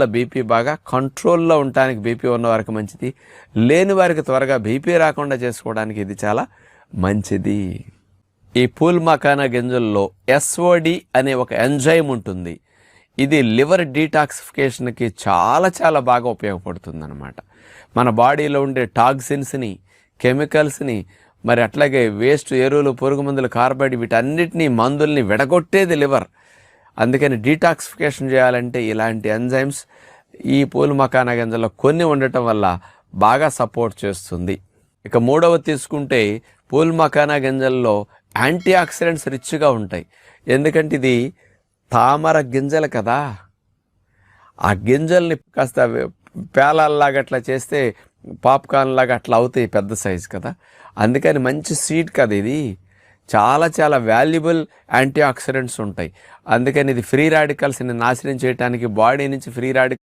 BP బాగా కంట్రోల్లో ఉండటానికి బీపీ ఉన్న వారికి మంచిది, లేని వారికి త్వరగా బీపీ రాకుండా చేసుకోవడానికి ఇది చాలా మంచిది. ఈ పూల్ మకానా గింజల్లో ఎస్ఓడి అనే ఒక ఎంజైమ్ ఉంటుంది. ఇది లివర్ డీటాక్సిఫికేషన్కి చాలా చాలా బాగా ఉపయోగపడుతుంది అన్నమాట. మన బాడీలో ఉండే టాక్సిన్స్ని, కెమికల్స్ని, మరి అట్లాగే వేస్ట్ ఎరువులు, పురుగు మందులు, కార్బైడ్, వీటన్నిటినీ మందుల్ని విడగొట్టేది లివర్. అందుకని డీటాక్సిఫికేషన్ చేయాలంటే ఇలాంటి ఎంజైమ్స్ ఈ పూల్ మకానా గింజల్లో కొన్ని ఉండటం వల్ల బాగా సపోర్ట్ చేస్తుంది. ఇక మూడవది తీసుకుంటే పూల్ మకానా గింజల్లో యాంటీ ఆక్సిడెంట్స్ రిచ్గా ఉంటాయి. ఎందుకంటే ఇది తామర గింజలు కదా, ఆ గింజల్ని కాస్త పేలాల్లాగా అట్లా చేస్తే పాప్కార్న్ లాగా అట్లా అవుతాయి, పెద్ద సైజు కదా. అందుకని మంచి సీడ్ కదా ఇది, చాలా చాలా వాల్యుబుల్ యాంటీ ఆక్సిడెంట్స్ ఉంటాయి. అందుకని ఇది ఫ్రీ రాడికల్స్ని నాశనం చేయడానికి, బాడీ నుంచి ఫ్రీ రాడికల్